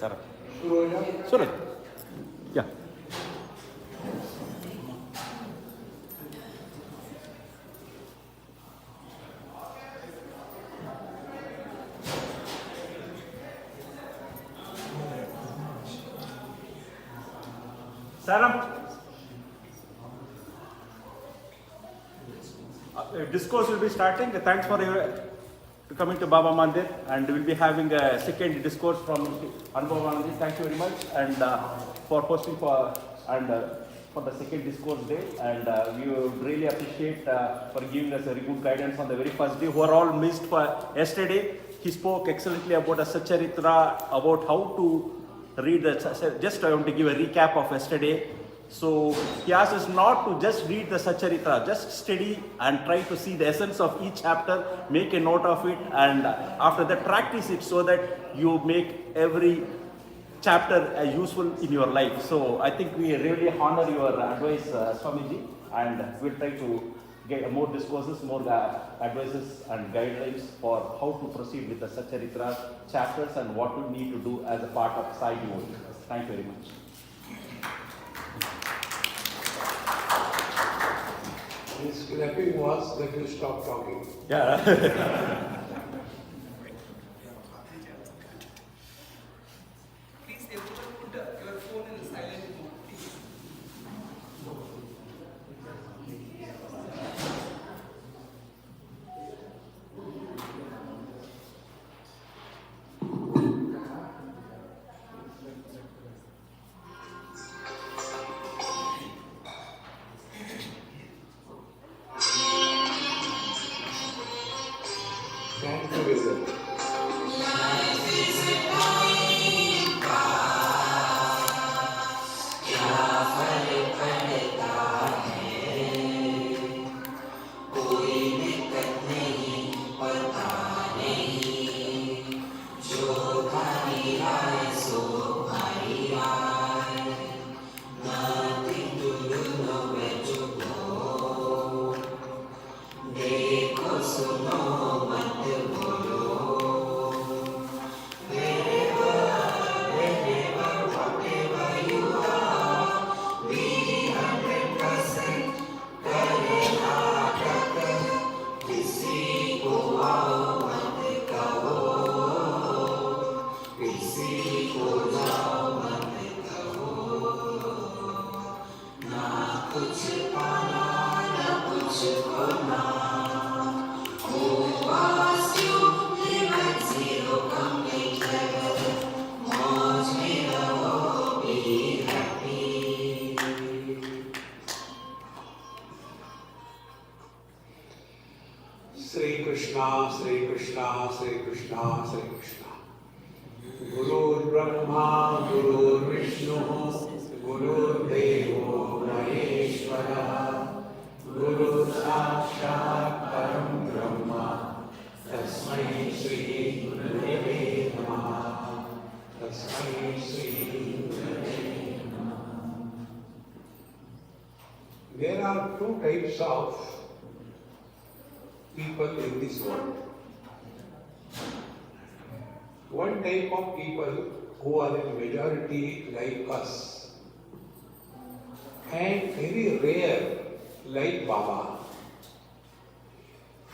Sarah. Suraj. Yeah. Sarah. Discourse will be starting. Thanks for coming to Baba Mandir, and we'll be having a second discourse from Baba Mandir. Thank you very much, and for hosting for the second discourse day. And we would really appreciate for giving us a very good guidance on the very first day. Who are all missed for yesterday, he spoke excellently about a Charitra, about how to read the. Just I want to give a recap of yesterday. So he asks us not to just read the Charitra, just study and try to see the essence of each chapter, make a note of it, and after that practice it so that you make every chapter useful in your life. So I think we really honor your advice, Swamiji, and we'll try to get more discourses, more advices and guidelines for how to proceed with the Charitra chapters and what we need to do as a part of Sai devotee. Thank you very much. His clapping was that you stop talking. Yeah. Please everyone put your phone in silent mode, please. Thank you, Vizit. Sri Krishna, Sri Krishna, Sri Krishna, Sri Krishna. Guru Brahma, Guru Vishnu, Guru Devo Maheshwara, Guru Sakshat Param Brahma, Tasmai Sri Gurave Namaha, Tasmai Sri Gurave Namaha. There are two types of people in this world. One type of people who are in majority like us, and very rare like Baba.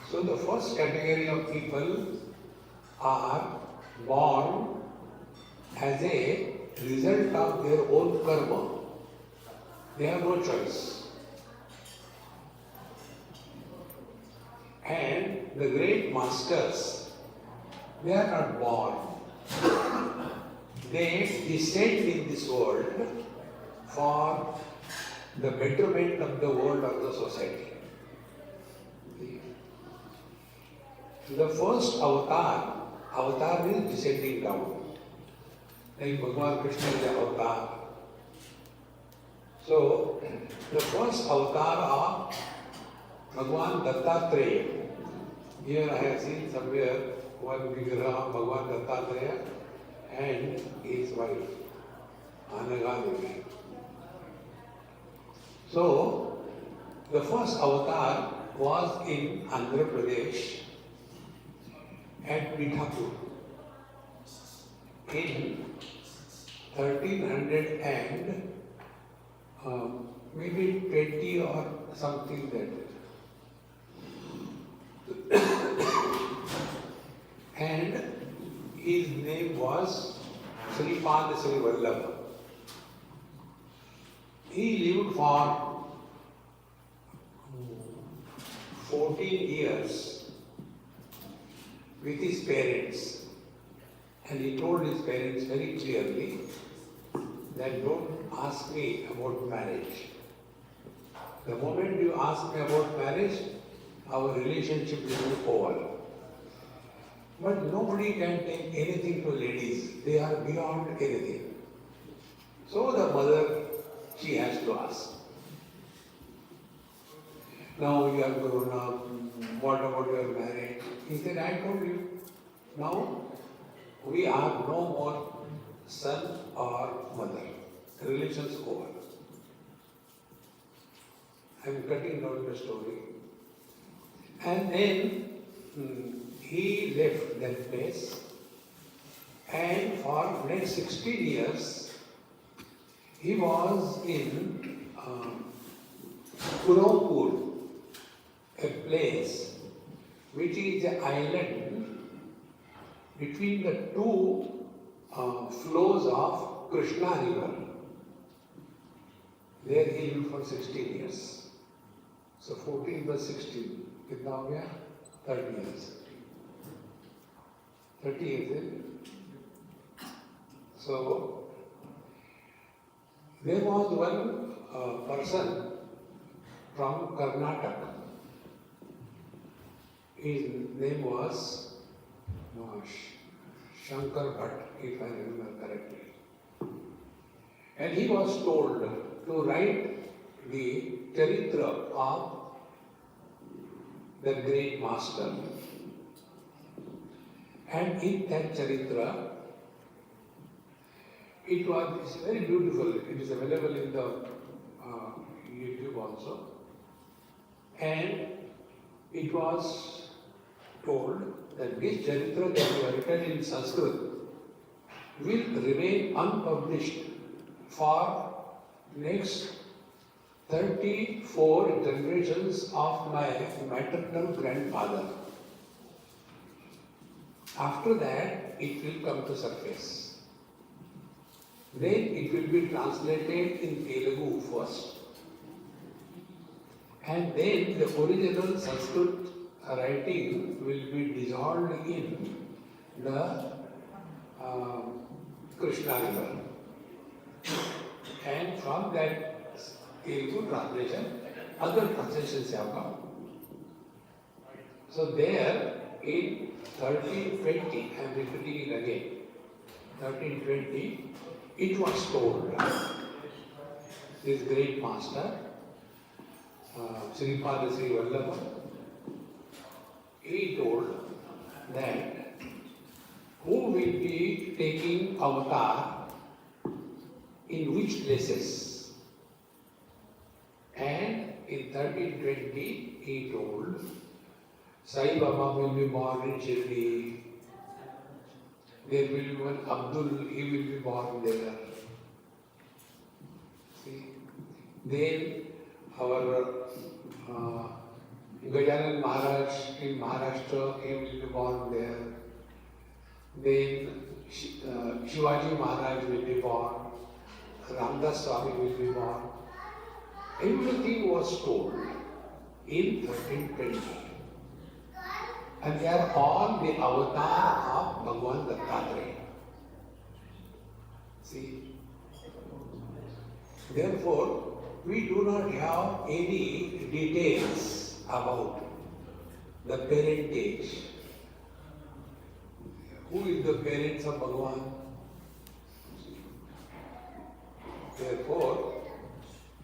So the first category of people are born as a result of their own karma. They have no choice. And the great masters, they are not born. They descend in this world for the betterment of the world or the society. The first avatar is descending down. Like Bhagavan Krishna is the avatar. So, the first avatar of Bhagavan Dattatreya. Here I have seen somewhere one vigraha of Bhagavan Dattatreya and his wife, Anaga. So, the first avatar was in Andhra Pradesh at Mithapur in 1300 and maybe 20 or something that. And his name was Sripad Sri Vallabha. He lived for 14 years with his parents, and he told his parents very clearly that don't ask me about marriage. The moment you ask me about marriage, our relationship will be over. But nobody can take anything to ladies. They are beyond anything. So the mother, she has to ask. Now you are grown up, what about your marriage? He said, I told you. Now we are no more son or mother. The relation's over. I am cutting down the story. And then he left that place, and for next 16 years he was in Kurampur, a place which is an island between the two flows of Krishna river. There he lived for 16 years. So 14 plus 16, कितना हो गया? 30 years. 30 years, isn't it? So there was one person from Karnataka. His name was Shankar Bhatt, if I remember correctly. And he was told to write the Charitra of the great master. And in that Charitra, it's very beautiful. It is available in the YouTube also. And it was told that this Charitra that you are written in Sanskrit will remain unpublished for next 34 generations of my maternal grandfather. After that, it will come to surface. Then it will be translated in Telugu first. And then the original Sanskrit writing will be dissolved in the Krishna river. And from that Telugu translation, other translations have come. So there in 1320, I am repeating it again, 1320, it was told, this great master, Sripad Sri Vallabha, he told that who will be taking avatar in which places. And in 1320, he told, Sai Baba will be born in Shirdi. There will be one Abdul, he will be born there. See? Then our Gajanan Maharaj in Maharashtra, he will be born there. Then Shivaji Maharaj will be born. Ramdas Swami will be born. Everything was told in 1320. And they are all the avatar of Bhagavan Dattatreya. See? Therefore, we do not have any details about the parentage. Who is the parents of Bhagavan? Therefore,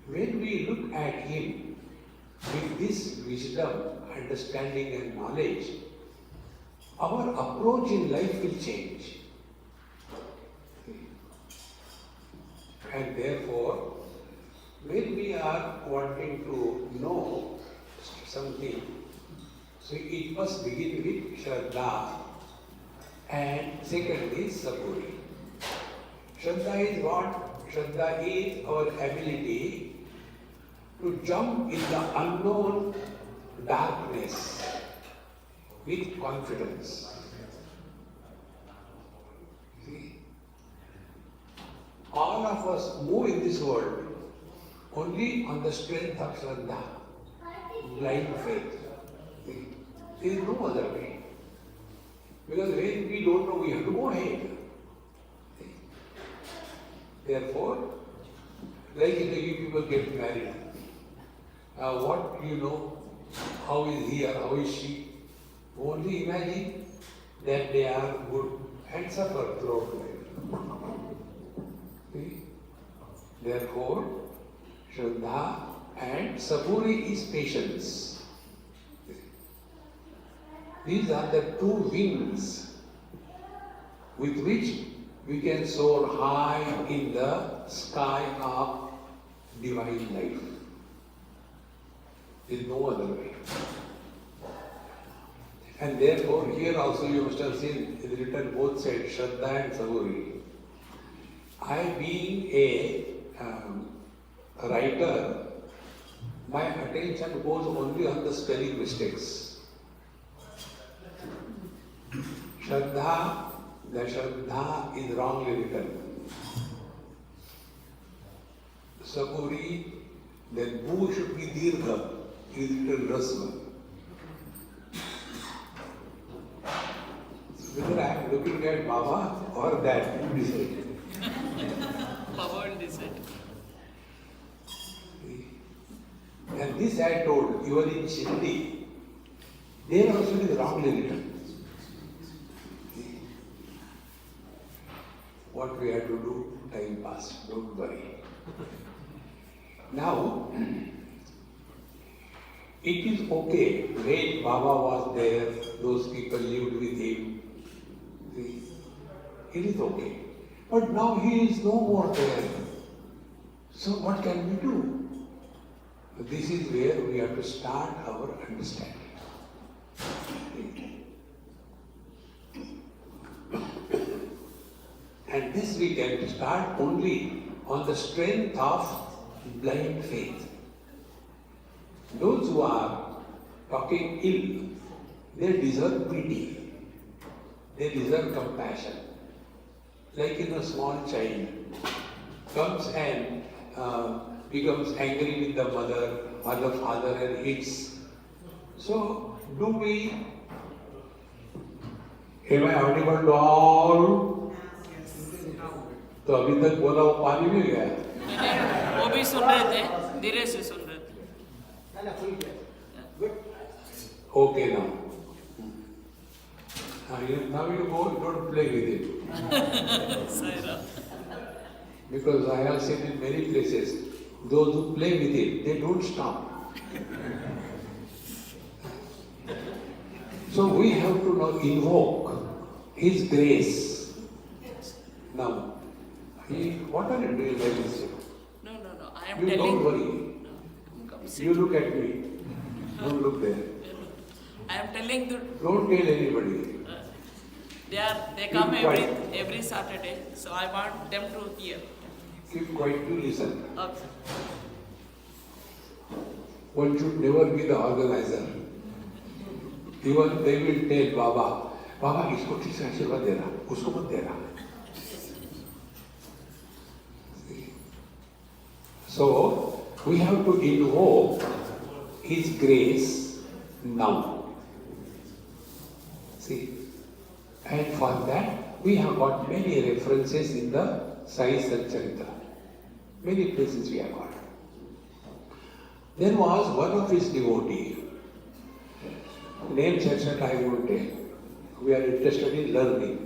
when we look at him with this wisdom, understanding and knowledge, our approach in life will change. And therefore, when we are wanting to know something, so it must begin with Shraddha, and second is Saburi. Shraddha is what? Shraddha is our ability to jump in the unknown darkness with confidence. See? All of us move in this world only on the strength of Shraddha, blind faith. See? There is no other way. Because when we don't know, we have to go ahead. See? Therefore, like you people get married. What you know, how is he or how is she? Only imagine that they are good and suffer throughout life. See? Therefore, Shraddha and Saburi is patience. These are the two wings with which we can soar high in the sky of divine life. There is no other way. And therefore, here also you must have seen it is written both sides, Shraddha and Saburi. I, being a writer, my attention goes only on the spelling mistakes. Shraddha, the Shraddha is wrongly written. Saburi, then Bu should be Dirgha, is written Rasma. Whether I am looking at Baba or that, you decide. Baba will decide. And this I told, even in Shindi, there also it is wrongly written. What we have to do, time pass, don't worry. Now, it is okay, when Baba was there, those people lived with him. See, it is okay. But now he is no more there. So what can we do? This is where we have to start our understanding. And this we can start only on the strength of blind faith. Those who are talking ill, they deserve pity. They deserve compassion. Like in a small child comes and becomes angry with the mother or the father and hits. So, do we? Am I audible to all? तो अभी तक बोला वो पानी में गया वो भी सुन रहे थे, धीरे से सुन रहे थे. Okay now. Now you go, don't play with it. Saira. Because I have seen in many places, those who play with it, they don't stop. So we have to now invoke His grace. Now, what are you doing like this? No. I am You telling. don't worry. No, come sit. You look at me. Don't look there. I am telling the. Don't tell anybody. They come every Saturday, so I want them to hear. Keep quiet to listen. Okay. One should never be the organizer. Even they will tell Baba, इसको ठीक से आशीर्वाद दे रहा, उसको मत दे रहा. So we have to invoke His grace now. See, and for that we have got many references in the Sai Charitra. Many places we have got. There was one of his devotee, names etc. I won't tell. We are interested in learning.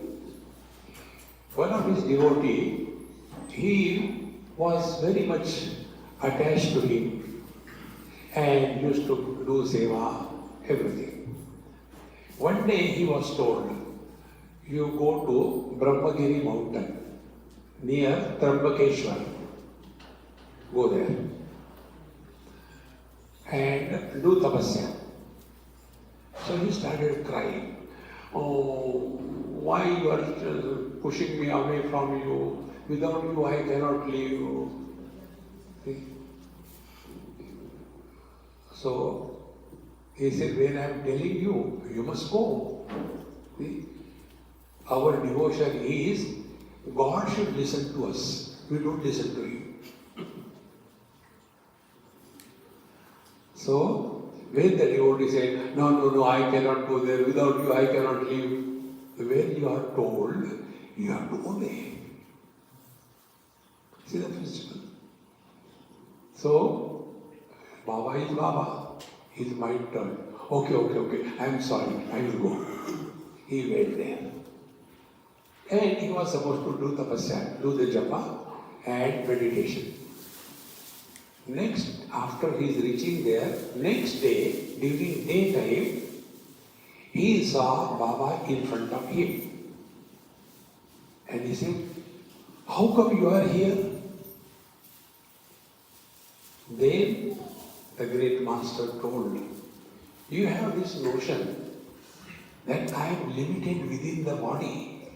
One of his devotee, he was very much attached to him and used to do seva, everything. One day he was told, you go to Brahmagiri mountain near Trambakeshwar. Go there and do tapasya. So he started crying. Oh, why you are pushing me away from you? Without you I cannot live. See? So he said, when I am telling you, you must go. See? Our devotion is, God should listen to us. We don't listen to you. So, when the devotee said, no, I cannot go there, without you I cannot live. When you are told, you have to obey. See the principle? So, Baba is Baba. His mind turned. Okay, I am sorry, I will go. He went there. And he was supposed to do tapasya, do the japa and meditation. Next, after he is reaching there, next day, during daytime, he saw Baba in front of him. And he said, how come you are here? Then the great master told, you have this notion that I am limited within the body.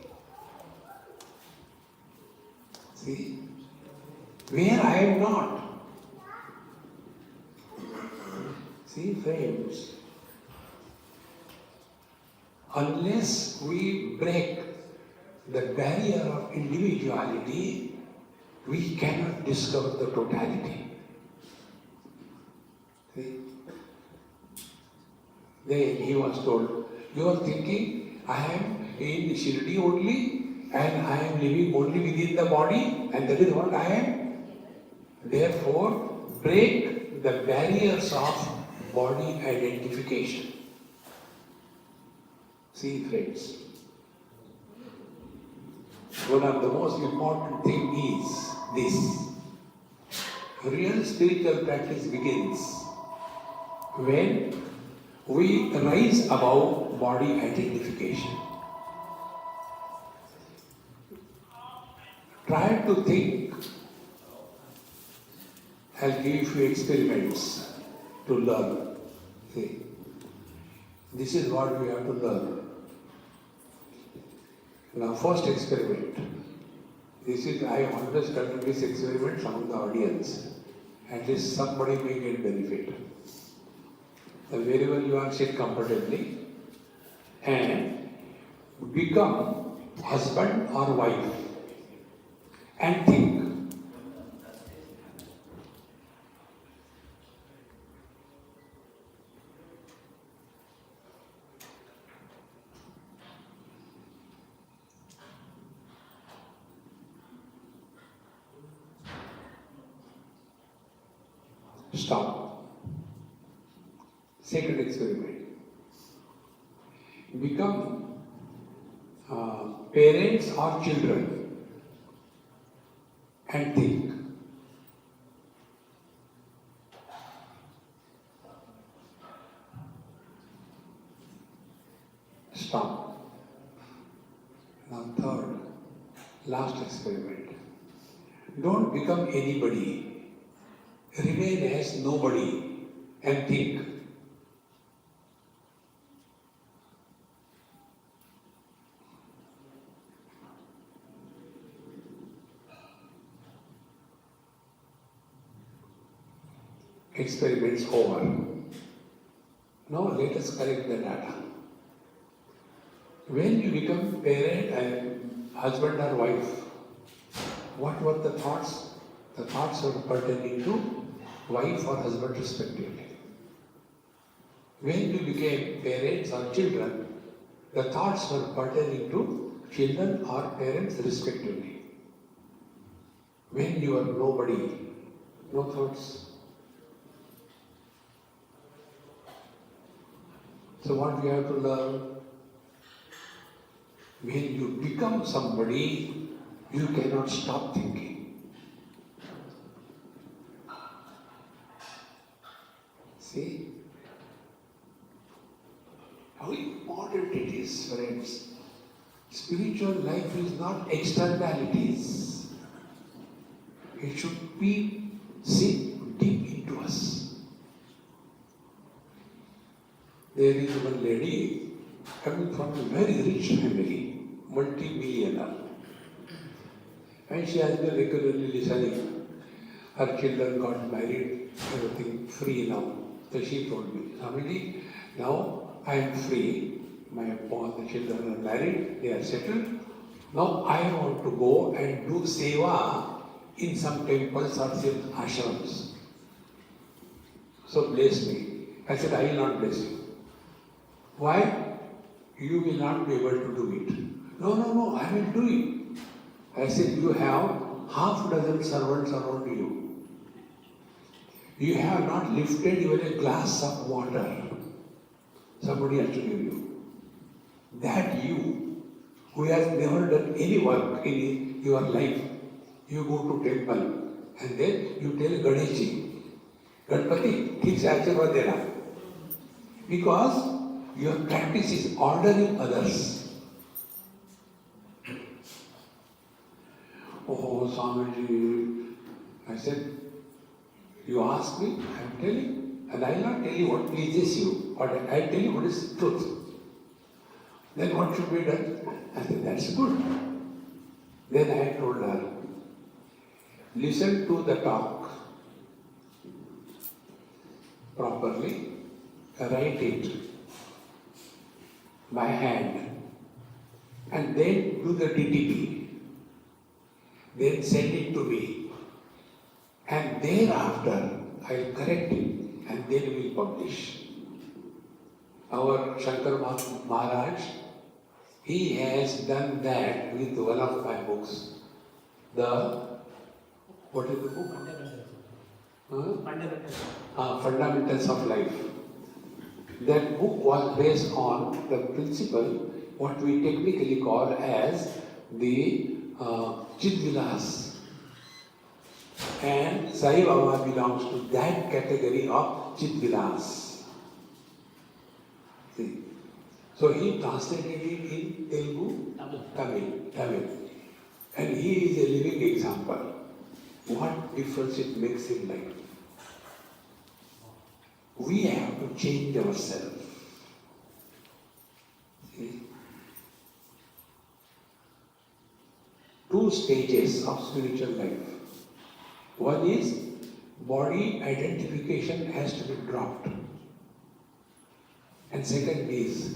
See? Where I am not. See, friends, unless we break the barrier of individuality, we cannot discover the totality. See? Then he was told, you are thinking, I am in Shirdi only and I am living only within the body and that is what I am. Therefore, break the barriers of body identification. See, friends, one of the most important things is this. Real spiritual practice begins when we rise above body identification. Try to think. I'll give you a few experiments to learn. See, this is what we have to learn. Now, first experiment. This is, I always conduct this experiment among the audience. At least somebody may get benefit. So wherever you are, sit comfortably and become husband or wife and think. Stop. Second experiment. Become parents or children and think. Stop. Now third, last experiment. Don't become anybody. Remain as nobody and think. Experiments over. Now let us correct the data. When you become parent and husband or wife, what were the thoughts? The thoughts were pertaining to wife or husband respectively. When you became parents or children, the thoughts were pertaining to children or parents respectively. When you are nobody, no thoughts. So what we have to learn? When you become somebody, you cannot stop thinking. See how important it is, friends. Spiritual life is not externalities. It should be sink deep into us. There is one lady coming from a very rich family, multi-millionaire. And she has been regularly listening. Her children got married, everything free now. So she told me, Swamiji, now I am free. All the children are married, they are settled. Now I want to go and do seva in some temples or some ashrams. So bless me. I said, I will not bless you. Why? You will not be able to do it. No, I will do it. I said, you have half dozen servants around you. You have not lifted even a glass of water. Somebody has to give you. That you, who has never done any work in your life, you go to temple and then you tell Ganeshji, Ganpati, ठीक से आशीर्वाद देना. Because your practice is ordering others. Oh, Swamiji, I said, you ask me, I am telling, and I will not tell you what pleases you, but I tell you what is truth. Then what should be done? I said, that's good. Then I told her, listen to the talk properly, write it by hand, and then do the DTP. Then send it to me. And thereafter, I will correct it, and then we will publish. Our Shankar Maharaj, he has done that with one of my books. What is the book? Fundamentals of Life. That book was based on the principle, what we technically call as the Chidvilas. And Sai Baba belongs to that category of Chidvilas. See. So he translated it in Telugu, Tamil. And he is a living example. What difference it makes in life. We have to change ourselves. See? 2 stages of spiritual life. One is body identification has to be dropped. And second is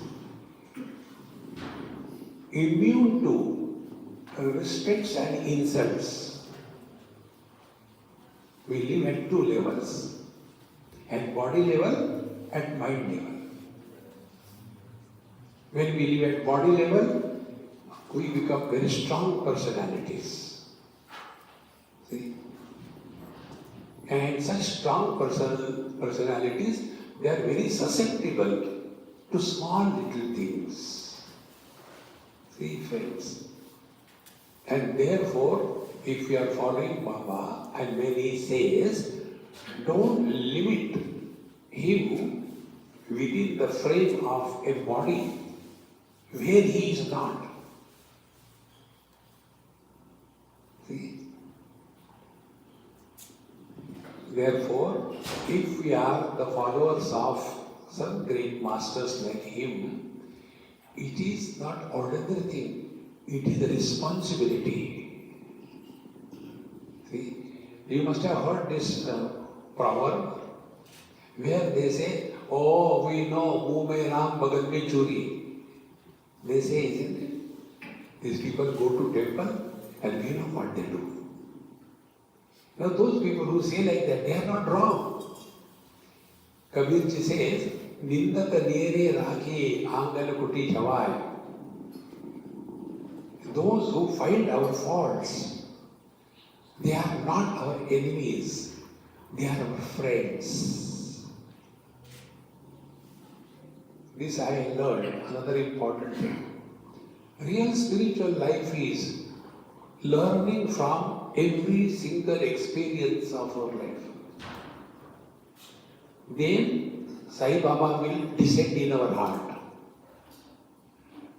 immune to respects and insults. We live at 2 levels, at body level, at mind level. When we live at body level, we become very strong personalities. See? And such strong personalities, they are very susceptible to small little things. See, friends. And therefore, if we are following Baba, and when he says, don't limit him within the frame of a body where he is not. See? Therefore, if we are the followers of some great masters like him, it is not ordinary thing, it is a responsibility. See? You must have heard this proverb where they say, oh, we know, muh mein Ram, bagal mein churi. They say, isn't it? These people go to temple and we know what they do. Now those people who say like that, they are not wrong. Kabir ji says, Nindak nere rakhi angal kuti chawai. Those who find our faults, they are not our enemies, they are our friends. This I learned, another important thing. Real spiritual life is learning from every single experience of our life. Then Sai Baba will descend in our heart.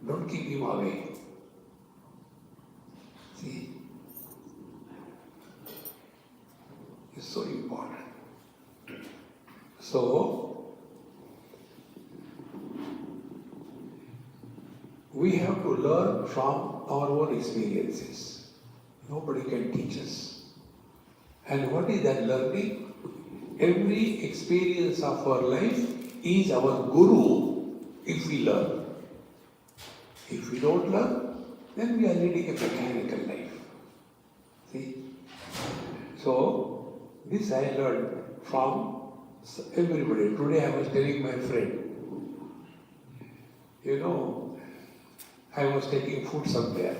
Don't keep him away. See? It's so important. So, we have have to learn from our own experiences. Nobody can teach us. And what is that learning? Every experience of our life is our guru if we learn. If we don't learn, then we are leading a mechanical life. See? So, this I learned from everybody. Today I was telling my friend, I was taking food somewhere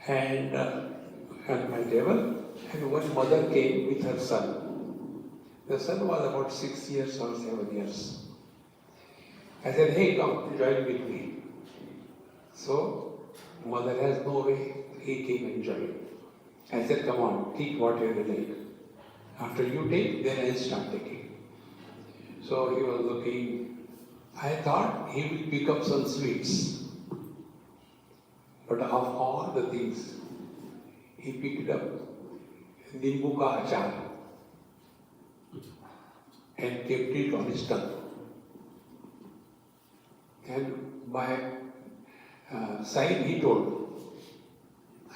and on my table, and one mother came with her son. The son was about 6 years or 7 years. I said, hey, come, join with me. So, mother has no way, he came and joined. I said, come on, take whatever you like. After you take, then I'll start taking. So he was looking. I thought he will pick up some sweets. But of all the things, he picked up nimbu ka achar and kept it on his tongue. And by sign he told,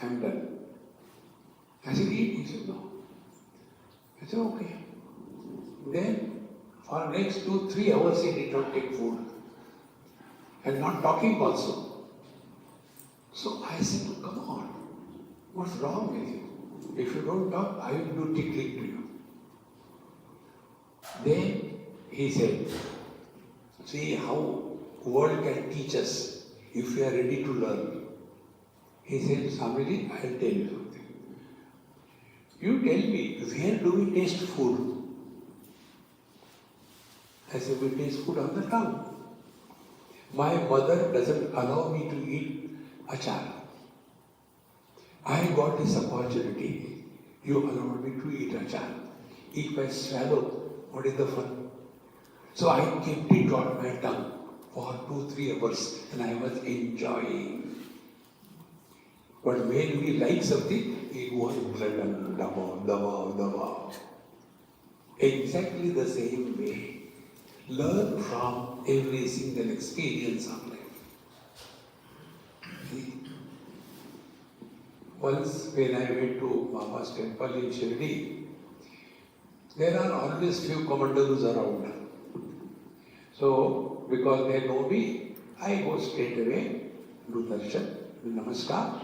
I'm done. I said, eat. He said, no. I said, okay. Then, for next 2-3 hours, he did not take food. And not talking also. So I said, come on, what's wrong with you? If you don't talk, I will do tickling to you. Then he said, see how world can teach us if we are ready to learn. He said, Swamiji, I will tell you something. You tell me, where do we taste food? I said, we taste food on the tongue. My mother doesn't allow me to eat achar. I got this opportunity. You allowed me to eat achar. If I swallow, what is the fun? So I kept it on my tongue for 2-3 hours and I was enjoying. But when we like something, it was daba. Exactly the same way. Learn from every single experience of life. See? Once when I went to Baba's temple in Shirdi, there are always few commandos around. So, because they know me, I go straight away, do darshan, do namaskar,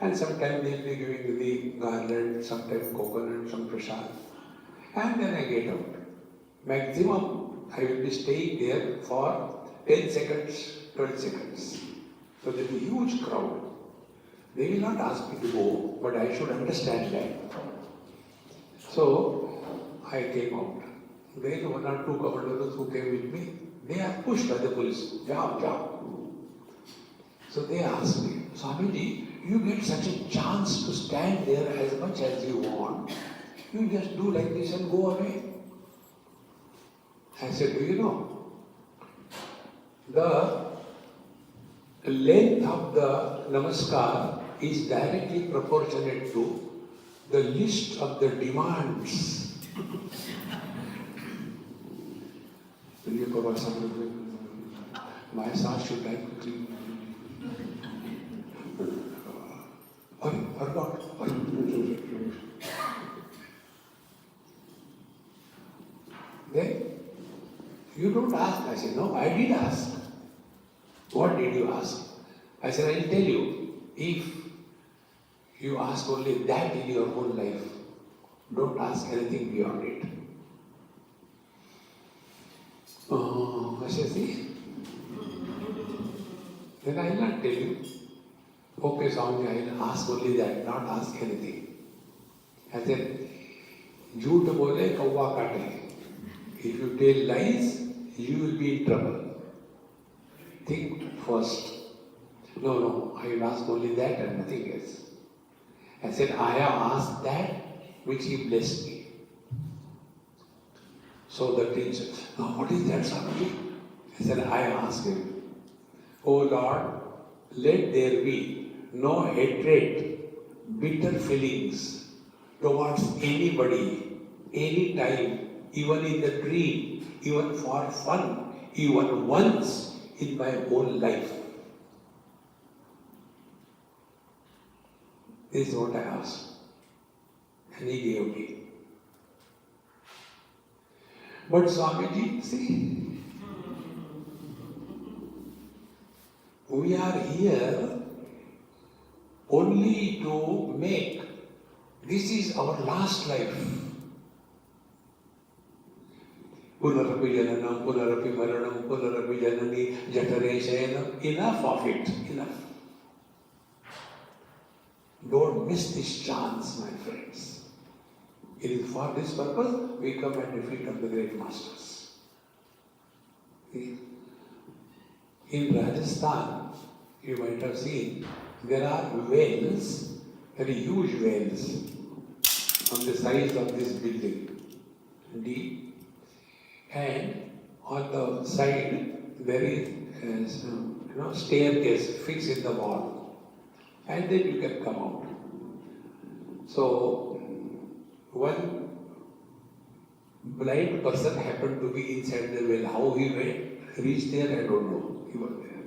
and sometimes they'll be giving the garland, sometimes coconut, some prasad, and then I get out. Maximum, I will be staying there for 10 seconds, 12 seconds. So there is a huge crowd. They will not ask me to go, but I should understand that. So I came out. There is 1 or 2 commandos who came with me. They are pushed by the police. Jao. So they asked me, Swamiji, you get such a chance to stand there as much as you want. You just do like this and go away. I said, do you know? The length of the namaskar is directly proportionate to the list of the demands. My son should die quickly. Then you don't ask. I said, no, I did ask. What did you ask? I said, I will tell you. If you ask only that in your whole life, don't ask anything beyond it. I said, see? Then I will not tell you. Okay, Swamiji, I will ask only that, not ask anything. I said, jhoot bole, kauwa kaate. If you tell lies, you will be in trouble. Think first. No, I will ask only that and nothing else. I said, I have asked that which he blessed me. So the king said, now what is that, Swamiji? I said, I asked him, oh Lord, let there be no hatred, bitter feelings towards anybody, anytime, even in the dream, even for fun, even once in my whole life. This is what I asked. And he gave me. But Swamiji, see, we are here only to make. This is our last life. Punarapi jananam, punarapi maranam, punarapi janani, jatare shayanam. Enough of it. Enough. Don't miss this chance, my friends. It is for this purpose we come at the feet of the great masters. See? In Rajasthan, you might have seen, there are wells, very huge wells, on the size of this building, deep, and on the side there is staircase fixed in the wall, and then you can come out. So one blind person happened to be inside the well. How he went, reached there, I don't know. He was there.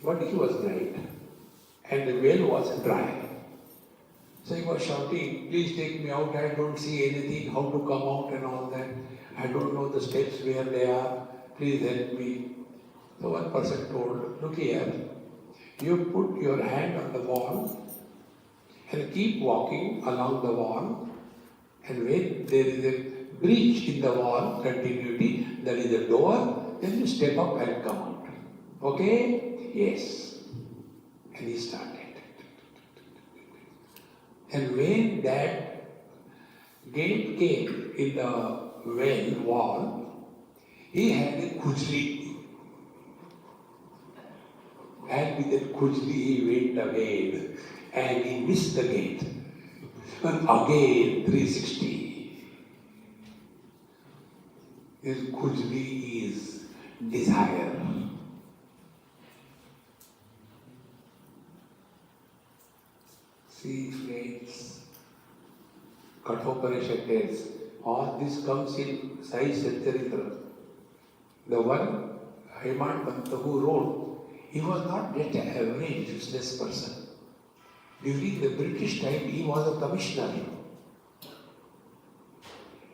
But he was blind. And the well was dry. So he was shouting, please take me out, I don't see anything, how to come out and all that. I don't know the steps where they are, please help me. So one person told, look here, you put your hand on the wall and keep walking along the wall, and when there is a breach in the wall, continuity, there is a door, then you step up and come out. Okay? Yes. And he started. And when that gate came in the well wall, he had a khujli. And with that khujli he went ahead and he missed the gate. And again 360. His khujli is desire. See, friends, Kathopanishad tells, all this comes in Sai Satcharitra. The one, Hemant Panta, who wrote, he was not yet an average useless person. During the British time, he was a commissioner.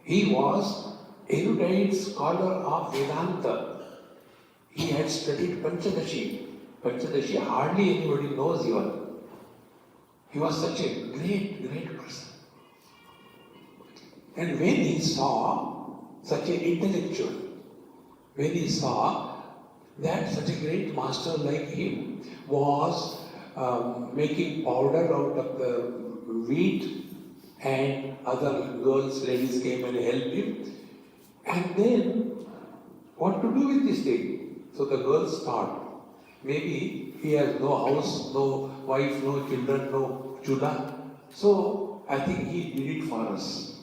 He was erudite scholar of Vedanta. He had studied Panchadashi. Panchadashi hardly anybody knows even. He was such a great, great person. And when he saw such an intellectual, when he saw that such a great master like him was making powder out of the wheat, and other girls, ladies came and helped him, and then what to do with this thing? So the girls thought, maybe he has no house, no wife, no children, no chula. So I think he did it for us.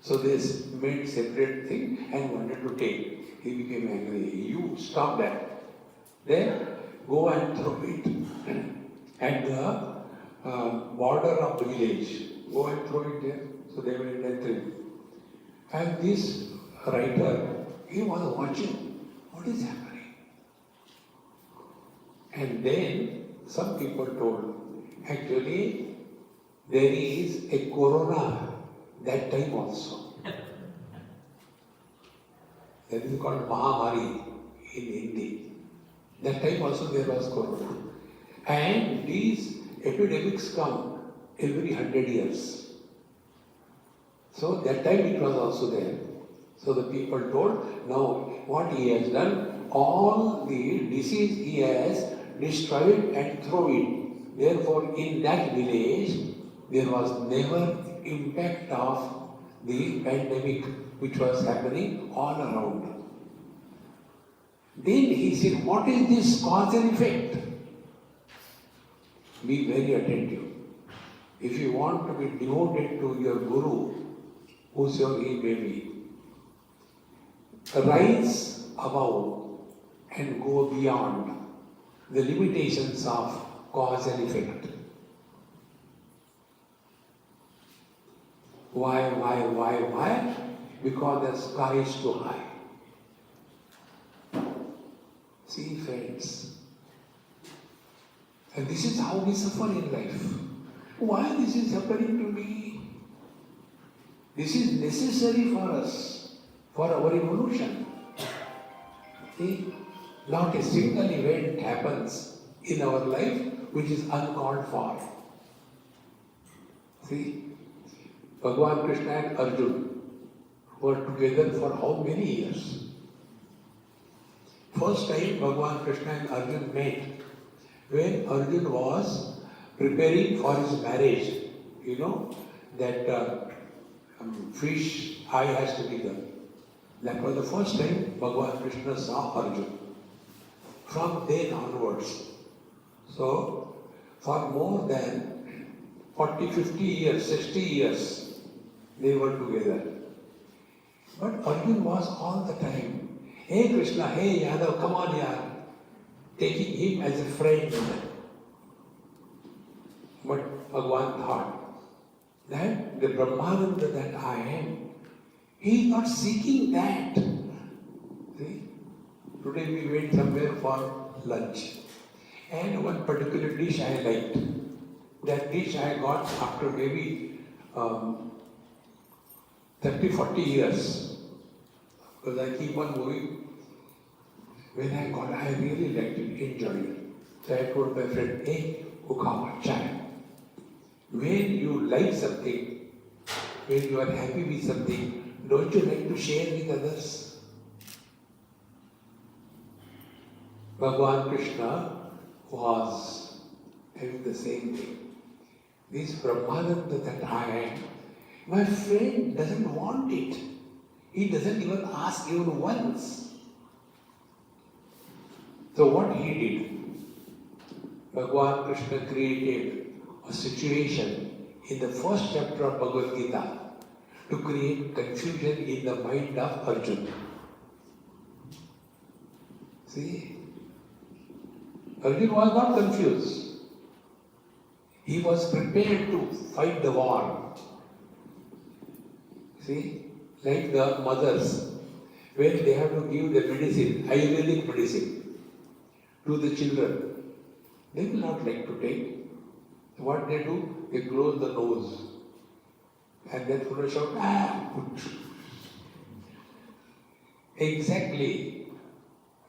So they made separate thing and wanted to take. He became angry. You stop that. Then go and throw it at the border of the village. Go and throw it there. So they went and threw it. And this writer, he was watching what is happening. And then some people told, actually there is a corona that time also. That is called Mahamari in Hindi. That time also there was corona. And these epidemics come every 100 years. So that time it was also there. So the people told, now what he has done, all the disease he has destroyed and thrown it. Therefore in that village there was never impact of the pandemic which was happening all around. Then he said, what is this cause and effect? Be very attentive. If you want to be devoted to your Guru, whosoever he may be, rise above and go beyond the limitations of cause and effect. Why? Because the sky is too high. See, friends, and this is how we suffer in life. why this is happening to me? This is necessary for us, for our evolution. See, not a single event happens in our life which is uncalled for. See, Bhagavan Krishna and Arjuna were together for how many years? First time Bhagavan Krishna and Arjuna met when Arjuna was preparing for his marriage. You know, that fish eye has to be done. That was the first time Bhagavan Krishna saw Arjuna. From then onwards. So, for more than 40, 50 years, 60 years, they were together. But Arjuna was all the time, hey Krishna, hey Yadav, come on yaar, taking him as a friend. But Bhagavan thought that the Brahmananda that I am, he is not seeking that. See? Today we went somewhere for lunch. And one particular dish I liked. That dish I got after maybe 30, 40 years. Because I keep on moving. When I got, I really liked it, enjoyed it. So I told my friend, hey, Ukama, chai. When you like something, when you are happy with something, don't you like to share with others? Bhagavan Krishna was having the same thing. This Brahmananda that I am, my friend doesn't want it. He doesn't even ask even once. So what he did, Bhagavan Krishna created a situation in the first chapter of Bhagavad Gita to create confusion in the mind of Arjuna. See? Arjuna was not confused. He was prepared to fight the war. See, like the mothers, when they have to give the medicine, Ayurvedic medicine, to the children, they will not like to take. What they do, they close the nose. And then put a shout, ah, put. Exactly,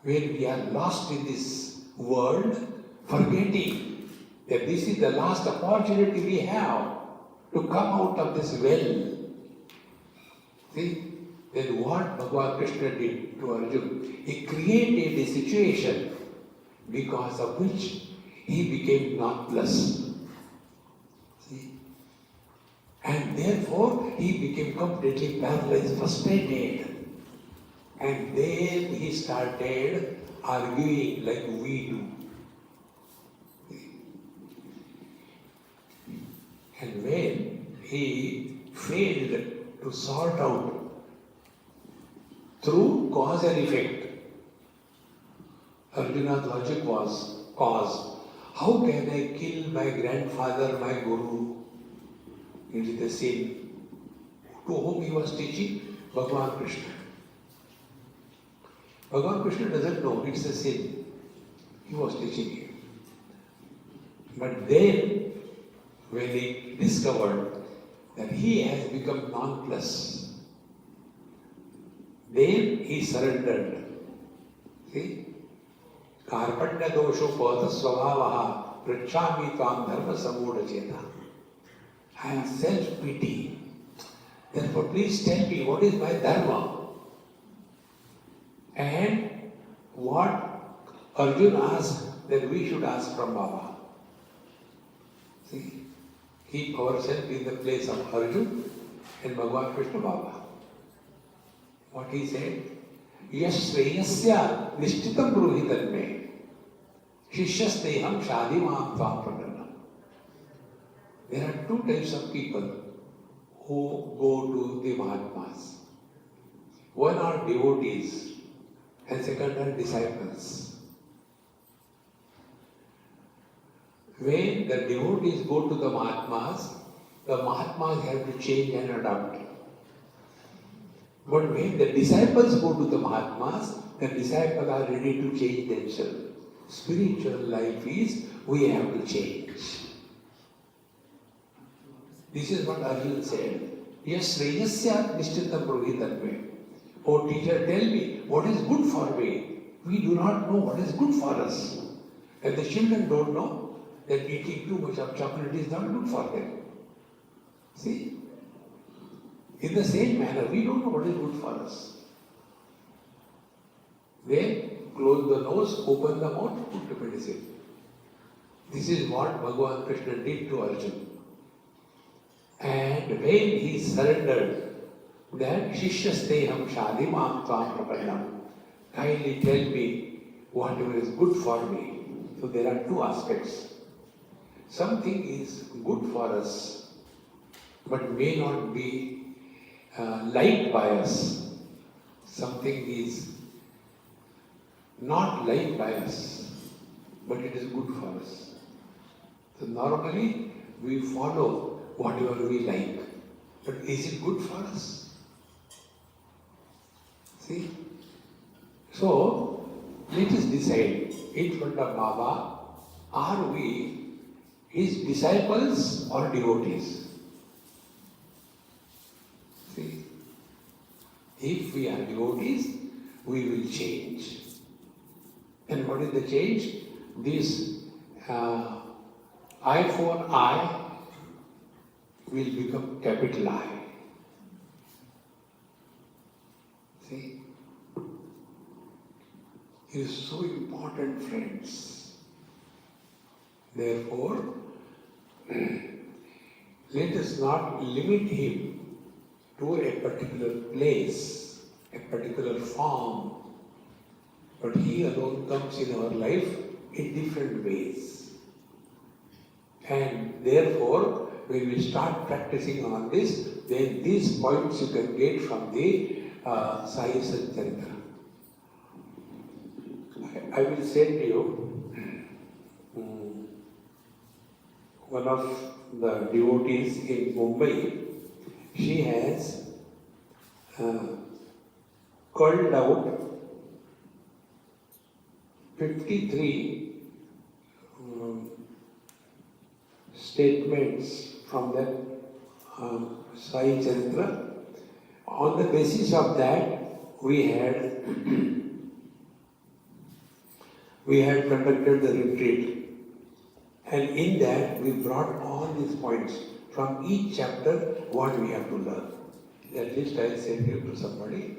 when we are lost in this world, forgetting that this is the last opportunity we have to come out of this well. See, then what Bhagavan Krishna did to Arjuna? He created a situation because of which he became nonplussed. See? And therefore, he became completely paralyzed, frustrated. And then he started arguing like we do. And when he failed to sort out through cause and effect, Arjuna's logic was cause. How can I kill my grandfather, my guru? It is the sin. To whom he was teaching? Bhagavan Krishna. Bhagavan Krishna doesn't know it's a sin. He was teaching him. But then, when he discovered that he has become nonplussed, then he surrendered. See? Karpanya dosho pata svabhavaha prachami tvam dharma samudha cheta. I am self-pity. Therefore, please tell me what is my dharma? And what Arjuna asked that we should ask from Baba. See, keep ourselves in the place of Arjuna and Bhagavan Krishna Baba. What he said, Yash Shreyasya Nishchitam Bruhitan Me Shishyasteham Shadimam Tvam Prakarnam. There are two types of people who go to the Mahatmas. One are devotees and second are disciples. When the devotees go to the Mahatmas have to change and adapt. But when the disciples go to the Mahatmas, the disciples are ready to change themselves. Spiritual life is, we have to change. This is what Arjun said. Yes, Shreyasya Nishchitam Purohitatve. Oh teacher, tell me, what is good for me? We do not know what is good for us. And the children don't know that eating too much of chocolate is not good for them. See? In the same manner, we don't know what is good for us. They close the nose, open the mouth, put the medicine. This is what Bhagavan Krishna did to Arjuna. And when he surrendered, that Shishyasteham Shadimam Tvam Prapannam, kindly tell me whatever is good for me. So there are two aspects. Something is good for us, but may not be liked by us. Something is not liked by us, but it is good for us. So normally we follow whatever we like, but is it good for us? See? So let us decide in front of Baba, are we his disciples or devotees? See? If we are devotees, we will change. And what is the change? This I for I will become capital I. See? It is so important, friends. Therefore, let us not limit him to a particular place, a particular form, but he alone comes in our life in different ways. And therefore, when we start practicing on this, then these points you can get from the Sai Charitra. I will send you one of the devotees in Mumbai. She has culled out 53 statements from that Sai Charitra. On the basis of that, we had conducted the retreat. And in that, we brought all these points from each chapter, what we have to learn. At least I'll send you to somebody.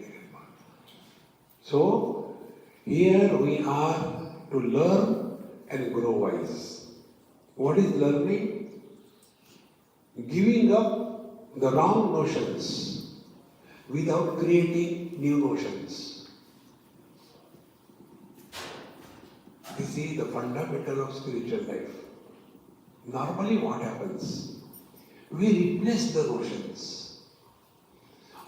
So, here we are to learn and grow wise. What is learning? Giving up the wrong notions without creating new notions. This is the fundamental of spiritual life. Normally what happens? We replace the notions.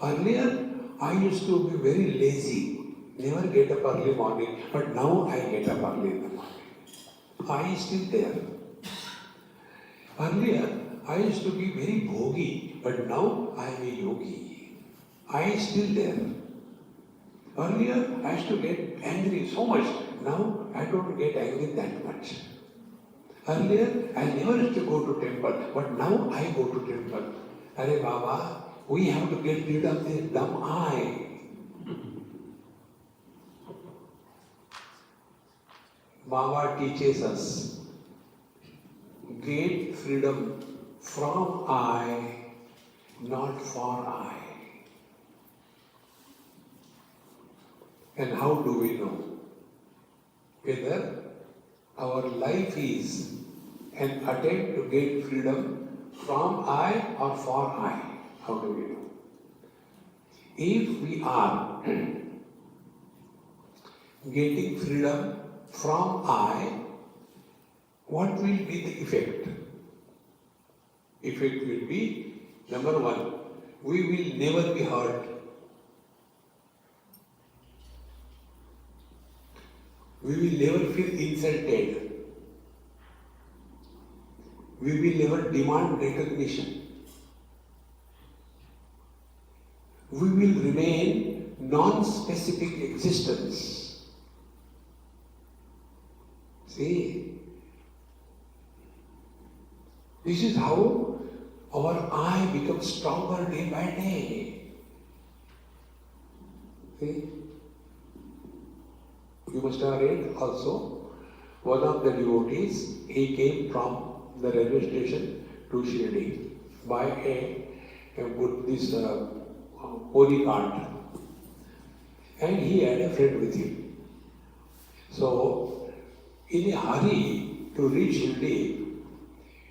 Earlier, I used to be very lazy, never get up early morning, but now I get up early in the morning. I is still there. Earlier, I used to be very bhogi, but now I am a yogi. I is still there. Earlier, I used to get angry so much. Now, I don't get angry that much. Earlier, I never used to go to temple, but now I go to temple. Arey Baba, we have to get rid of this dumb I. Baba teaches us, get freedom from I, not for I. And how do we know whether our life is an attempt to get freedom from I or for I? How do we know? If we are getting freedom from I, what will be the effect? Effect will be, number one, we will never be hurt. We will never feel insulted. We will never demand recognition. We will remain non-specific existence. See, this is how our I becomes stronger day by day. See? You must have read also, one of the devotees, he came from the railway station to Shirdi by this pony cart, and he had a friend with him. So, in a hurry to reach Shirdi,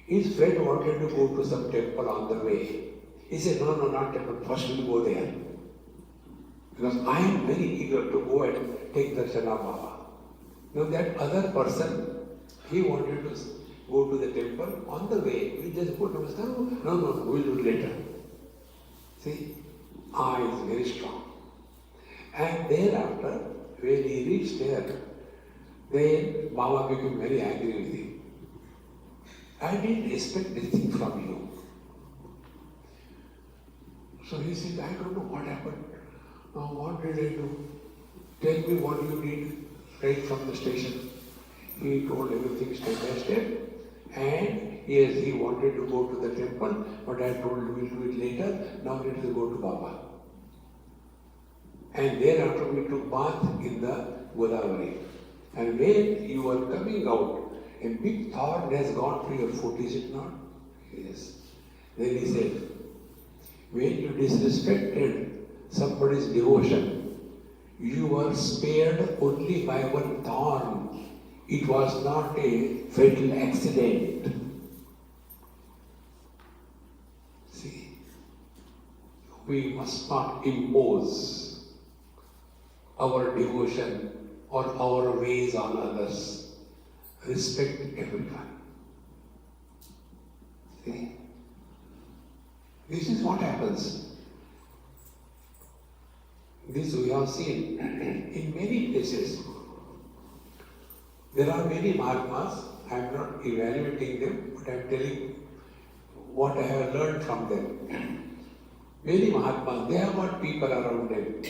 his friend wanted to go to some temple on the way. He said, no, not temple, first we'll go there. Because I am very eager to go and take darshan of Baba. Now that other person, he wanted to go to the temple. On the way, we just put namaskar. No, we'll do it later. See, I is very strong. And thereafter, when he reached there, then Baba became very angry with him. I didn't expect anything from you. So he said, I don't know what happened. Now what did I do? Tell me what you did right from the station. He told everything step by step. And yes, he wanted to go to the temple, but I told him we'll do it later. Now let us go to Baba. And thereafter we took bath in the Godavari. And when you are coming out, a big thorn has gone through your foot, is it not? Yes. Then he said, when you disrespected somebody's devotion, you were spared only by one thorn. It was not a fatal accident. See, we must not impose our devotion or our ways on others. Respect everyone. See, this is what happens. This we have seen in many places. There are many Mahatmas. I am not evaluating them, but I am telling what I have learned from them. Many Mahatmas, they have got people around them.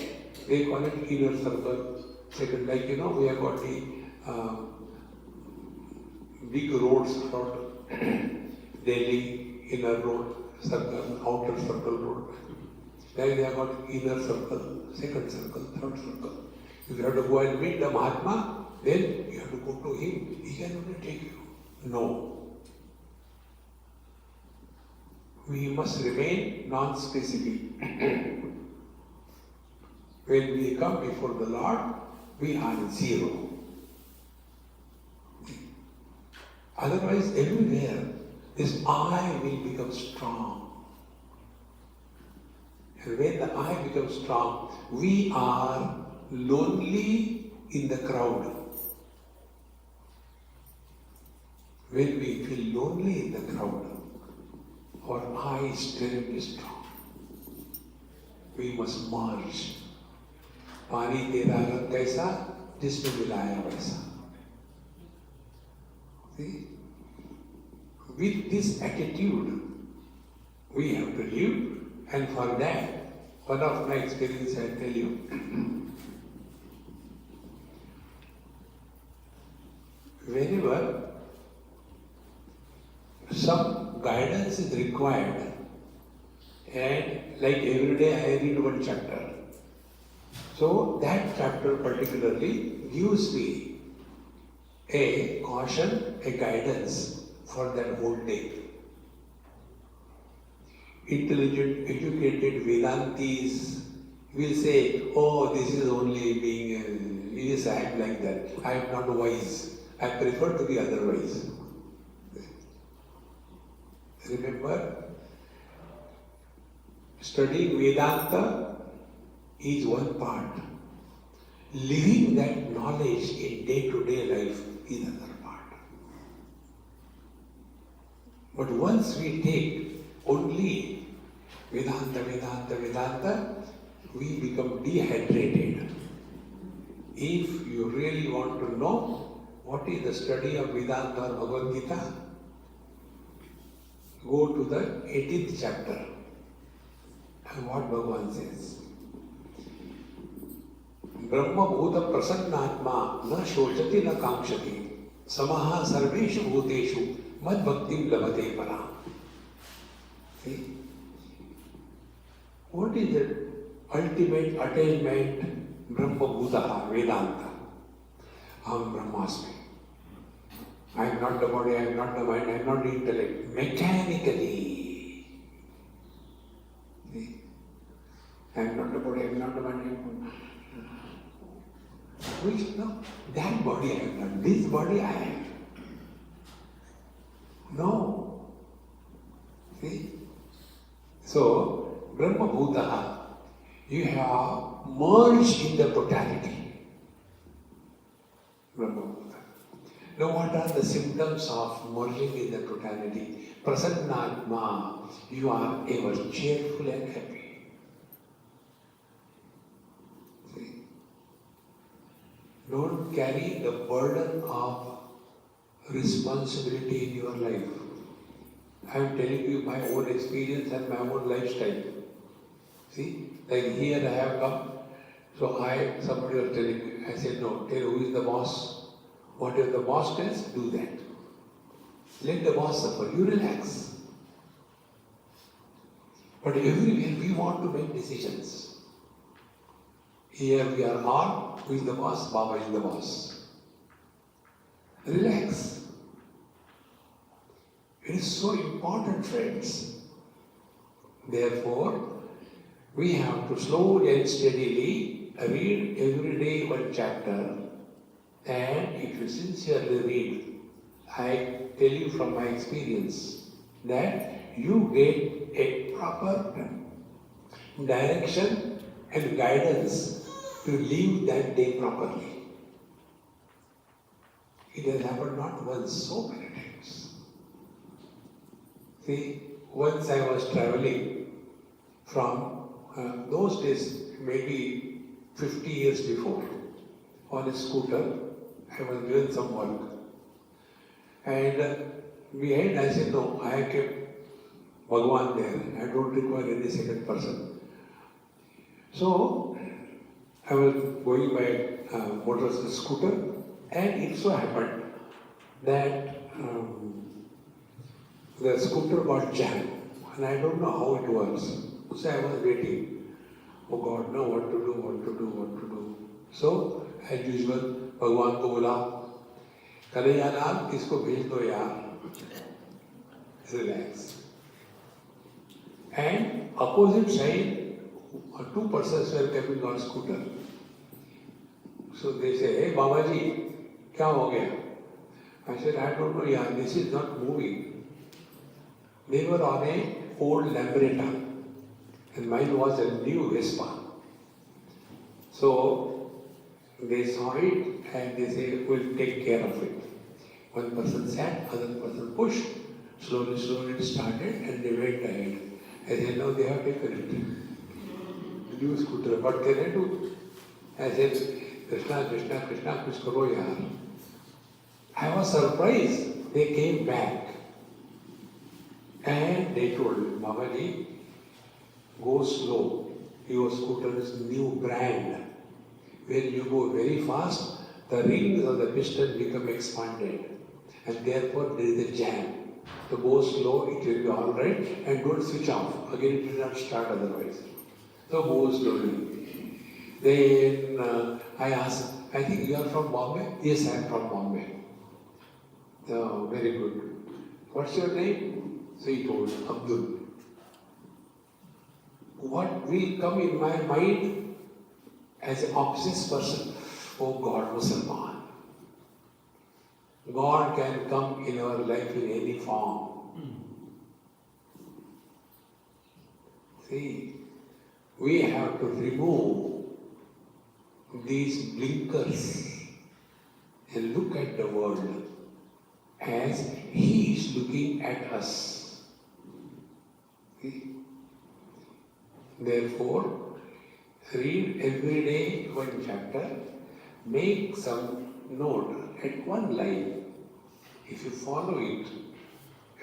They call it inner circle. Second, like we have got the big roads around Delhi, inner road, circle, outer circle road. Then they have got inner circle, second circle, third circle. If you have to go and meet the Mahatma, then you have to go to him. He can only take you. No. We must remain non-specific. When we come before the Lord, we are zero. Otherwise, everywhere, this I will become strong. And when the I becomes strong, we are lonely in the crowd. When we feel lonely in the crowd, our I is terribly strong. We must merge. पानी तेरा रंग कैसा जिसमें मिलाया वैसा. See? With this attitude, we have to live. And for that, one of my experience I tell you. Whenever some guidance is required, and like every day I read one chapter, so that chapter particularly gives me a caution, a guidance for that whole day. Intelligent, educated Vedantis will say, oh, this is only being, yes, I am like that. I am not wise. I prefer to be otherwise. Remember, studying Vedanta is one part. Living that knowledge in day-to-day life is another part. But once we take only Vedanta, we become dehydrated. If you really want to know what is the study of Vedanta or Bhagavad Gita, go to the 18th chapter and what Bhagavan says. Brahma bhuta prasannatma na shochati na kamshati samaha sarveshu bhuteshu mad bhaktim labhate para. See? What is the ultimate attainment? Brahma Bhutaha, Vedanta. Aham Brahmasmi. I am not the body, I am not the mind, I am not the intellect. Mechanically. See? I am not the body, I am not the mind. Which? No. That body I am not. This body I am. No. See? So, Brahma Bhutaha, you have merged in the totality. Brahma Bhutaha. Now, what are the symptoms of merging in the totality? Prasannatma, you are ever cheerful and happy. See? Don't carry the burden of responsibility in your life. I am telling you my own experience and my own lifestyle. See, like here I have come, so somebody was telling me, I said, no, tell who is the boss. Whatever the boss tells, do that. Let the boss suffer, you relax. But everywhere we want to make decisions. Here we are all, who is the boss? Baba is the boss. Relax. It is so important, friends. Therefore, we have to slowly and steadily read every day one chapter, and if you sincerely read, I tell you from my experience that you get a proper direction and guidance to live that day properly. It has happened not once, so many times. See, once I was traveling from those days, maybe 50 years before, on a scooter. I was doing some work. And behind I said, no, I kept Bhagwan there. I don't require any second person. So, I was going by motorcycle scooter, and it so happened that the scooter got jammed. And I don't know how it works. So I was waiting. Oh God, now what to do. So, as usual, भगवान को बोला, कन्हैया लाल इसको भेज दो यार. Relax. And opposite side, two persons were coming on scooter. So they say, hey Babaji, क्या हो गया? I said, I don't know yaar, this is not moving. They were on a old Lambretta, and mine was a new Vespa. So they saw it and they say, we'll take care of it. One person sat, other person pushed. Slowly it started and they went ahead. I said, now they have taken it. New scooter, what can I do? I said, Krishna, kuch karo yaar. I was surprised. They came back and they told me, Babaji, go slow. Your scooter is new brand. When you go very fast, the rings of the piston become expanded, and therefore there is a jam. So go slow, it will be all right, and don't switch off. Again, it will not start otherwise. So go slowly. Then I asked, I think you are from Bombay? Yes, I am from Bombay. So, very good. What's your name? So he told, Abdul. What will come in my mind as an obsessed person? Oh God, Musalman. God can come in our life in any form. See, we have to remove these blinkers and look at the world as He is looking at us. See? Therefore, read every day one chapter, make some note at one line. If you follow it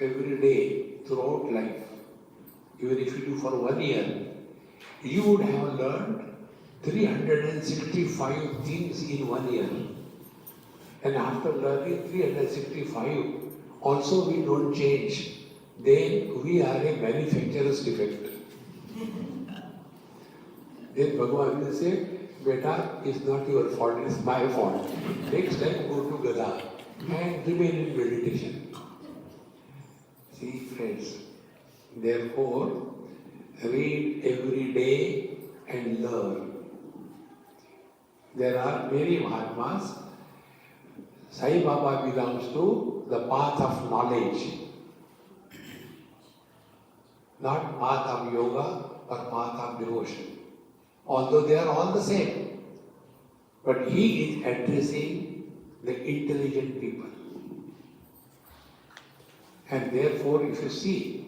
every day throughout life, even if you do for 1 year, you would have learned 365 things in 1 year. And after learning 365, also we don't change. then we are a manufacturer's defect. Then Bhagavan will say, Beta, it's not your fault, it's my fault. Next time go to Gada and remain in meditation. See, friends, therefore, read every day and learn. There are many Mahatmas. Sai Baba belongs to the path of knowledge, not path of yoga or path of devotion. Although they are all the same, but he is addressing the intelligent people. And therefore, if you see,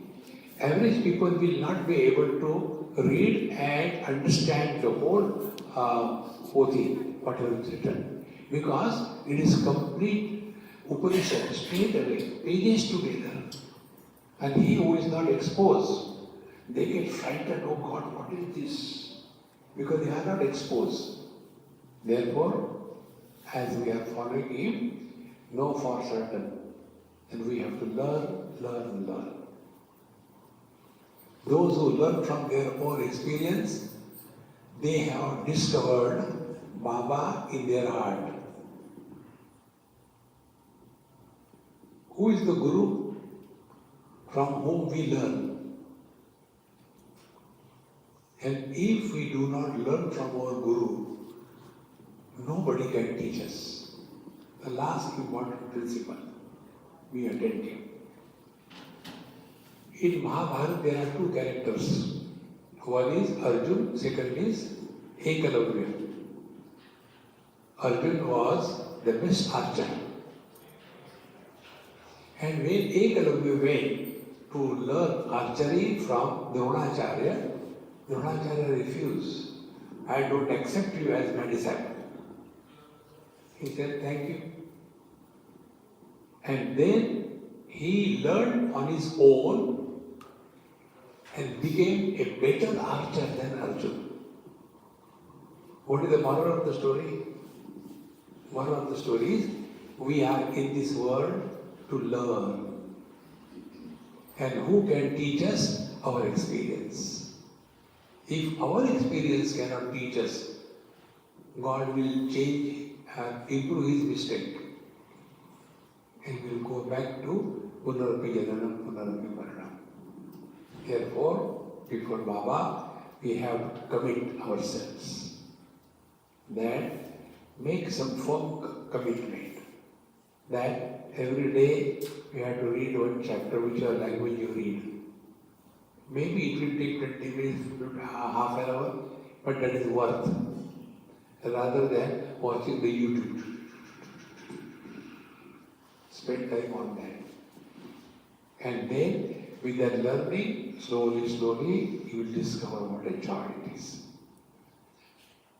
average people will not be able to read and understand the whole Pothi, whatever is written, because it is complete Upanishad, straight away, pages together. And he who is not exposed, they get frightened, oh God, what is this? Because they are not exposed. Therefore, as we are following him, know for certain, and we have to learn. Those who learn from their own experience, they have discovered Baba in their heart. Who is the Guru? From whom we learn. And if we do not learn from our Guru, nobody can teach us. The last important principle, be attentive. In Mahabharata there are two characters. One is Arjun, second is Ekalavya. Arjun was the best archer. And when Ekalavya went to learn archery from Dronacharya, Dronacharya refused. I don't accept you as my disciple. He said, thank you. And then he learned on his own and became a better archer than Arjuna. What is the moral of the story? Moral of the story is, we are in this world to learn. And who can teach us? Our experience. If our experience cannot teach us, God will change and improve his mistake. And we will go back to Punarapi Jananam, Punarapi Maranam. Therefore, before Baba, we have to commit ourselves. That make some firm commitment. That every day we have to read one chapter, whichever language you read. Maybe it will take 20 minutes, half an hour, but that is worth. Rather than watching the YouTube. Spend time on that. And then, with that learning, slowly, you will discover what a joy it is.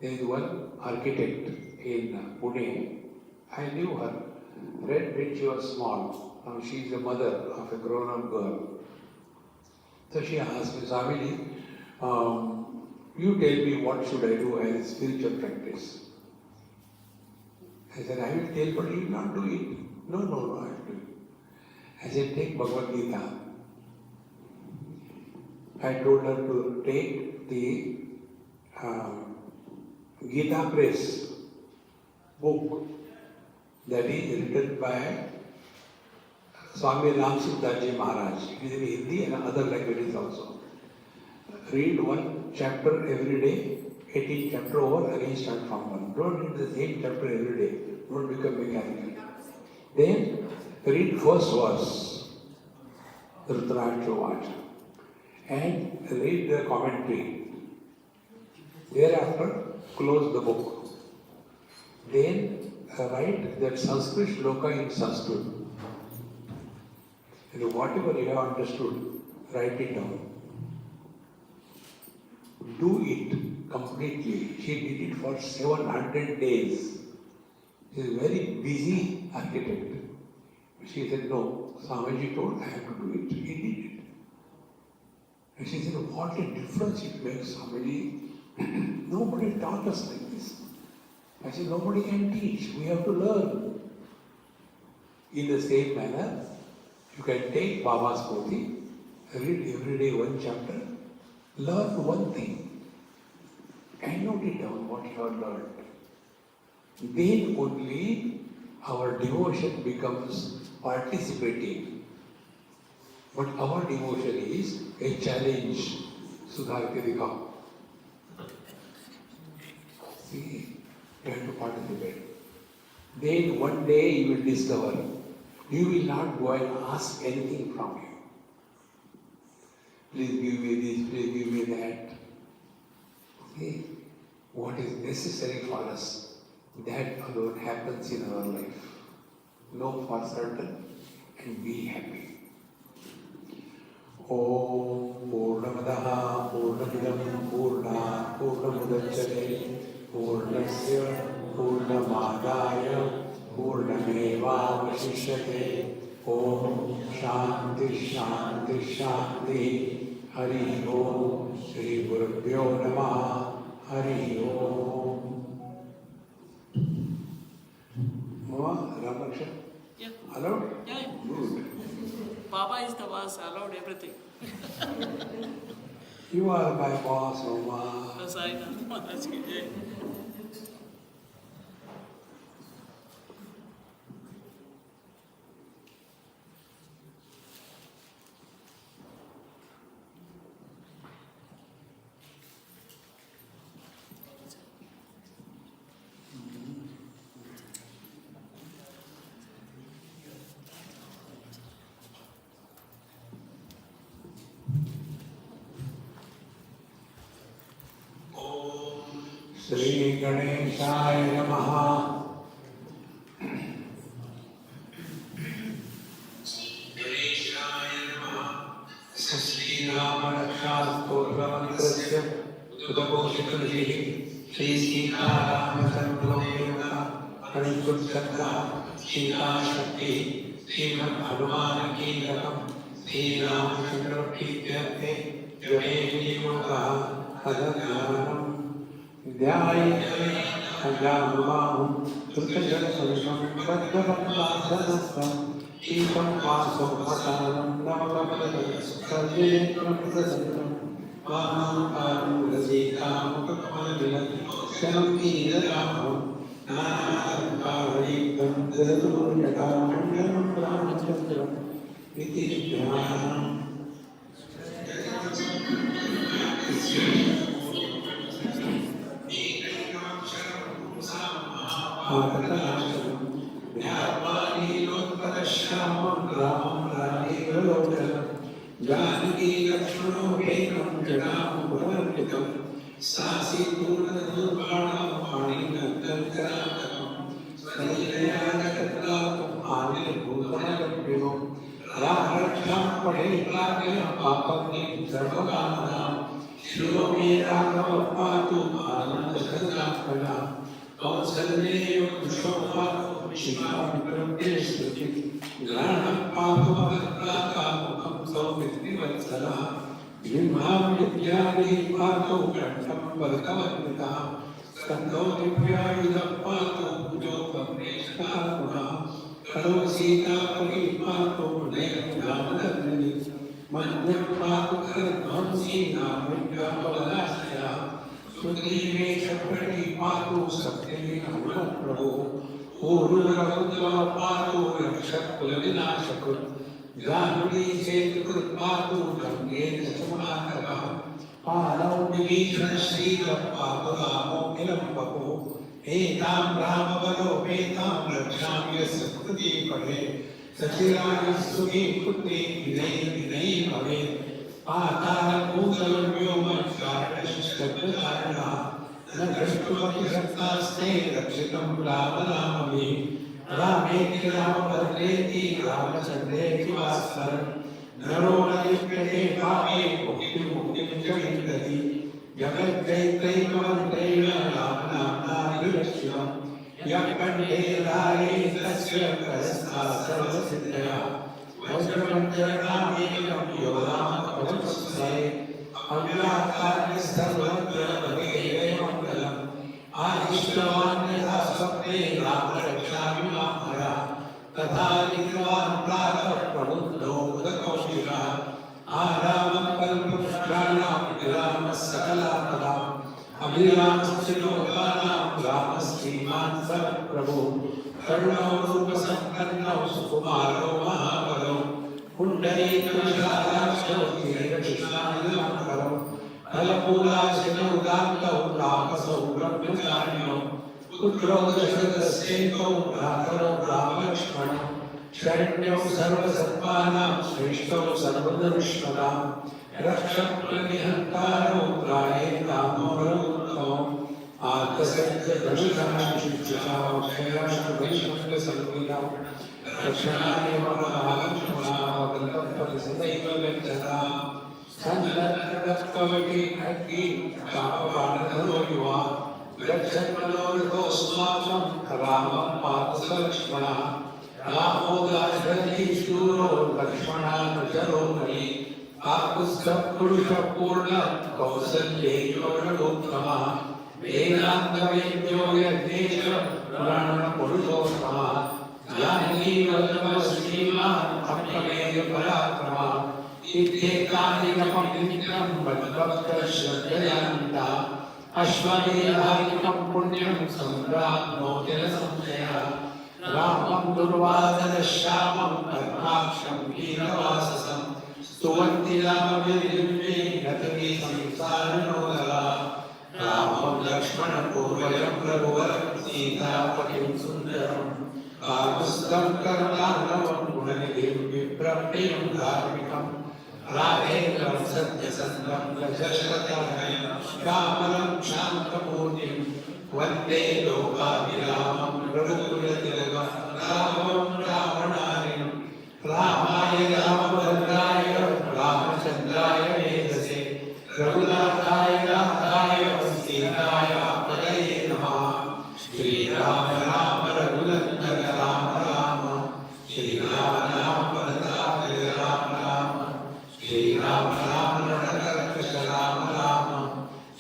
There is one architect in Pune. I knew her. Read when she was small. Now she is the mother of a grown-up girl. So she asked me, Swamiji, you tell me what should I do as spiritual practice. I said, I will tell, but you will not do it. No, I will do it. I said, take Bhagavad Gita. I told her to take the Gita Press book that is written by Swami Ramsukdaji Maharaj. It is in Hindi and other languages also. Read one chapter every day, 18 chapter over, again start from one. Don't read the same chapter every day. Don't become mechanical. Then read first verse, Dhritarashtra, and read the commentary. Thereafter, close the book. Then write that Sanskrit shloka in Sanskrit. And whatever you have understood, write it down. Do it completely. She did it for 700 days. She is a very busy architect. She said, no, Swamiji told I have to do it. He did it. And she said, what a difference it makes, Swamiji. Nobody taught us like this. I said, nobody can teach. We have to learn. In the same manner, you can take Baba's Pothi read every day one chapter, learn one thing, and note it down what you have learned. Then only our devotion becomes participating. But our devotion is a challenge. Sudhar ke dikhao. See, you have to participate. Then one day you will discover you will not go and ask anything from you. Please give me this, please give me that. See, what is necessary for us, that alone happens in our life. Know for certain and be happy. Om Purnamadaha Purnamidam Purna Purnamudachyate Purnasya Purnamadaya Purnamevavashishyate. Om Shanti Shanti Shanti. Hari Om. Shri Gurubhyo Namaha. Hari Om. Mama, Ramaksha? Yeah. Allowed? Yeah. Good. Baba is the boss, allowed everything. You are my boss, Mama. Yes, I know. That's good. Yeah. Shri Ganeshaya Namaha. Sri Ramanakshastotramantrasya Udakoshikarihi Shri Sita Ramachandro Devata Panikutsatta Sita Shakti Srimad Hanuman Kirakam Sri Ramachandra Kityate Jayeni Yoga Adagyanam Dhyayate Ajanuvam Sutajasavisam Bhadravanvasanasam Ekam Vaso Bhasanam Navakamadam Sarvenetam Prasantam Vaham Param Rajitam Mukapamalam Shanam Kiradam Nanam Kavarikam Tadatu Yakam Yanam Brahmachandram Viti Jnanam Bhavatanasam Vyapani Lotpadashyamam Ramam Rani Valodanam Janaki Lakshmano Vekam Jadam Puranvitam Sasi Purnadurbanam Paninakam Karakam Svayayanakatlakam Anilbhutanagam Vivam Raharaksham Padekakya Papagim Sarvakamana Shiromi Ragavapatu Anandakadakana Kausalyeyo Kushopatu Shikam Prabheshvati Granam Pāpavadakākā Mukham Saumithnivatsala Vimham Vidyādi Pāto Kantam Vadakavatnita Skandho Divyāyudam Pāto Pujokam Neshkātmana Karo Sītā Pari Pāto Nayam Gāmadadnani Madhyam Pāto Karadhamsi Nāmyam Pavadāsya Sudhīme Chapati Pāto Satyami Hanumat Prabhu Ururagudva Pāto Rakshat Kuladināshakut Janudi Setukut Pāto Gangena Samanakava Pālau Vivīshana Srīla Pāpurāmo Ilam Papo Etam Rāmavalo Petam Rakshāmya Sakruti Pade Satirāya Sukhi Putti Vinay Vinay Pade Pātāra Bhūtalam Vyoma Shārashtakarana Nagrashtvati Saktaste Rakshitam Rāma-Rāmavi Rāmeti Rāma-Bhadreti Rāma-Chandreti Vāsaram Naro Nayukyate Pāpe Bhukti Muktim Chamindati Jagat-Jaitaikamantreya Rāma-Nāma Virashivam Yakante Rāye Tasya Karastha Sarvasiddhaya Vajramanjana-Mekam Yodam-Kavachasai Avyākārya Sarvatra Bhagavate Mangalam Ādishtamanya Sapte Rāma-Rakshāmi Māmara Tatha Nikrivan Prāta Prabuddho Udakoshira Āra अभिरामस्य लोकानां रामश्रीमान् सर्वप्रभु करुणो रूपसम्पन्नौ सुकुमारो महाबलो पुण्डरीकविशालाक्षो कृष्णायमाकरौ फलपूलाशिनोदान्तौ तापसौ ब्रह्मचारिणौ पुत्रौ दशरथस्येकौ भ्रातरौ रामलक्ष्मणौ शरण्यौ सर्वसत्त्वानां श्रेष्ठौ सर्वधनुष्मदां रक्षप्रतिहन्तारौ त्रायेतामोरमुत्तमौ आत्मसत्यधनुषाक्षयाक्षयाष्टवैष्णवसंविदौ रक्षणाय महालक्ष्मणावल्लभपतिसदैव गच्छता सन्नद्धत्ववति खड्गी तापबाणधरो युवा गच्छन्मनोरथोऽस्माकं रामं पार्थलक्ष्मणः रामो दाशरथी शूरो लक्ष्मणानुचरो मयि काकुत्स्थपुरुषपूर्ण कौसल्येयोगोत्तमः वेदान्तवेद्यो यज्ञेश पुराणपुरुषोत्तमः जानकीवल्लभः श्रीमान् अप्रमेयपराक्रमः इत्येतानि नपं मद्भक्तश्रद्धयान्वितः अश्वमेधादिकं पुण्यं सम्प्राप्नोति न संशयः रामं दुर्वासनश्यामं पद्माक्षं वीरवाससं स्तुवन्ति रामविदिव्ये नतति संसारनोदरा रामं लक्ष्मणपूर्वजं रघुवरं सीतापतिं सुन्दरं काकुत्स्थं करुणार्णवं गुणनिधिं विप्रप्रियं धार्मिकं राधेन्द्रं सत्यसन्धं दशरथतनयं श्यामलं शान्तमूर्तिं वन्दे लोकाभिरामं रघुकुलतिलकं रामं रावणारिणं रामाय रामभद्राय रामचन्द्राय वेदसे रघुनाथाय नाथाय सीताय पतये नमः श्रीराम राम रघुनन्दन राम राम श्रीराम राम भद्राय राम राम श्रीराम राम रणरक्षक राम राम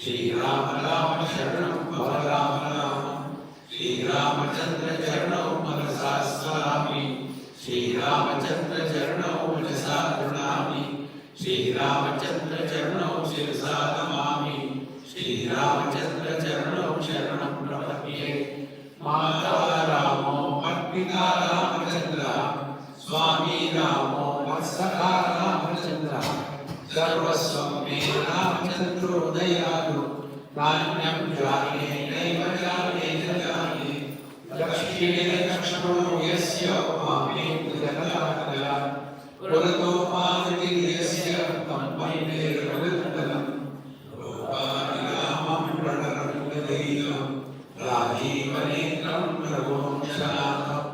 श्रीराम राम शरणं भव राम राम श्रीरामचन्द्र चरणौ मनसा स्मरामि श्रीरामचन्द्र चरणौ मनसा प्रणमामि श्रीरामचन्द्र चरणौ शिरसा नमामि श्रीरामचन्द्र चरणौ शरणं प्रपद्ये माता रामो मत्पिता रामचन्द्रः स्वामी रामो मत्सखा रामचन्द्रः सर्वस्वं मे रामचन्द्रो दयालु नान्यं जाने नैव जाने च जाने दक्षिणे लक्ष्मणो यस्य मामेतु जनतातया पुरतो मारुति यस्य तं वन्दे रघुनन्दनं रूपाणि रामं रणरङ्गधीरं राजीवनेत्रं रघुवंशनाथं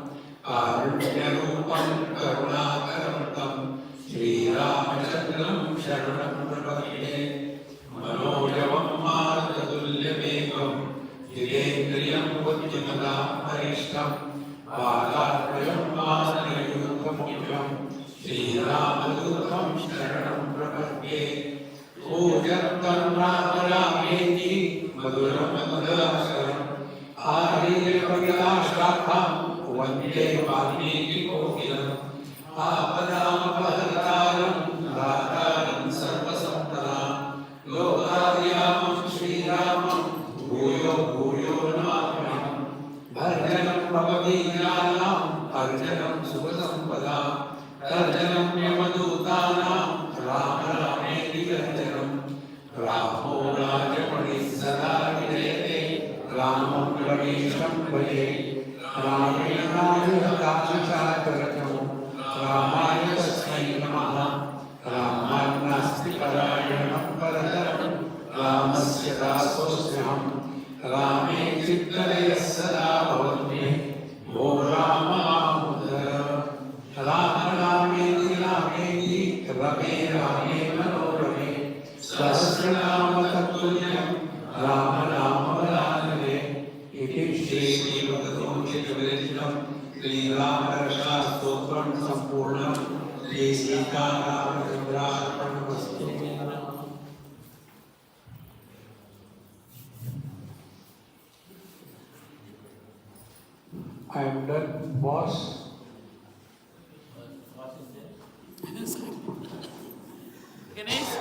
कारुण्यरूपं करुणाकरं तं श्रीरामचन्द्रं शरणं प्रपद्ये मनोजवं मारुततुल्यवेगं जितेन्द्रियं बुद्धिमतां वरिष्ठं वातात्मजं मातृयुक्तमुख्यं श्रीरामदूतं शरणं प्रपद्ये पूजन्तं राम रामेति मधुरं मधुराक्षरम् आर्यकविताशाखां वन्दे वाल्मीकिकोकिलम् आपदामपहर्तारं दातारं सर्वसम्पदां लोकाभिरामं श्रीरामं भूयो भूयो नमाम्यहम् भर्जनं भवदीयानाम् अर्जनं सुखसम्पदां तर्जनं यमदूतानां राम रामेति गर्जनं रामो राजमणिः सदा विजयते रामं रमेशं भजे रामेणानुहताशुचाकरतमो रामाय तस्मै नमः रामान्नास्ति परायणं परतरं रामस्य दासोऽस्म्यहं रामे चित्तलयः सदा भवन्मे भो राम मामुद्धर राम रामेति रामेति रमे रामे मनोरमे सहस्रनाम तत्तुल्यं राम नाम वरानने इति श्रीमद्भगवद्गीतायां श्रीरामरक्षास्तोत्रं सम्पूर्णं Shri सीतारामचन्द्रार्पणमस्तु। I am done, boss. Ganesh?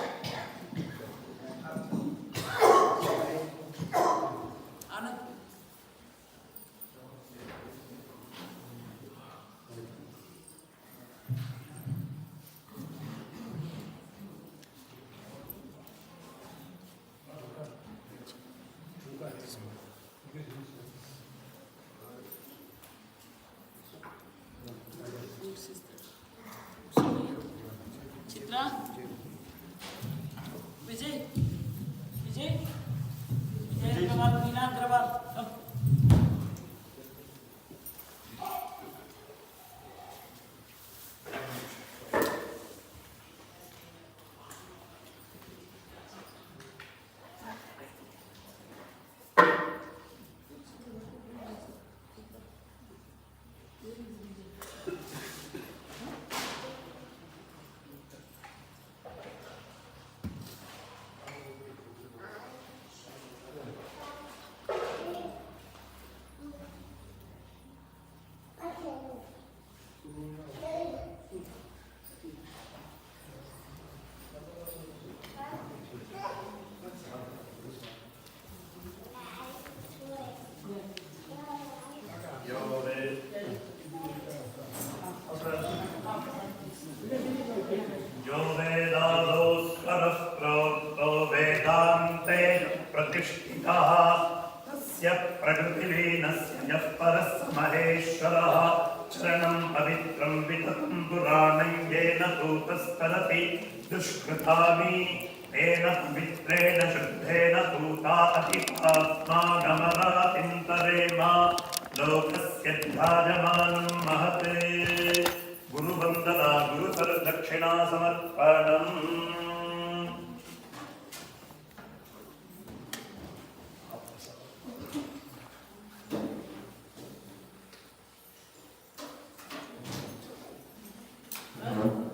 तूतस्तरति दुष्कृतानि तेन पवित्रेण शुद्धेन तूता अधिपात्मानमरातिन्तरेम लोकस्य ध्यायमानं महते गुरुवन्दना गुरुसरदक्षिणा समर्पणम् Uh-huh.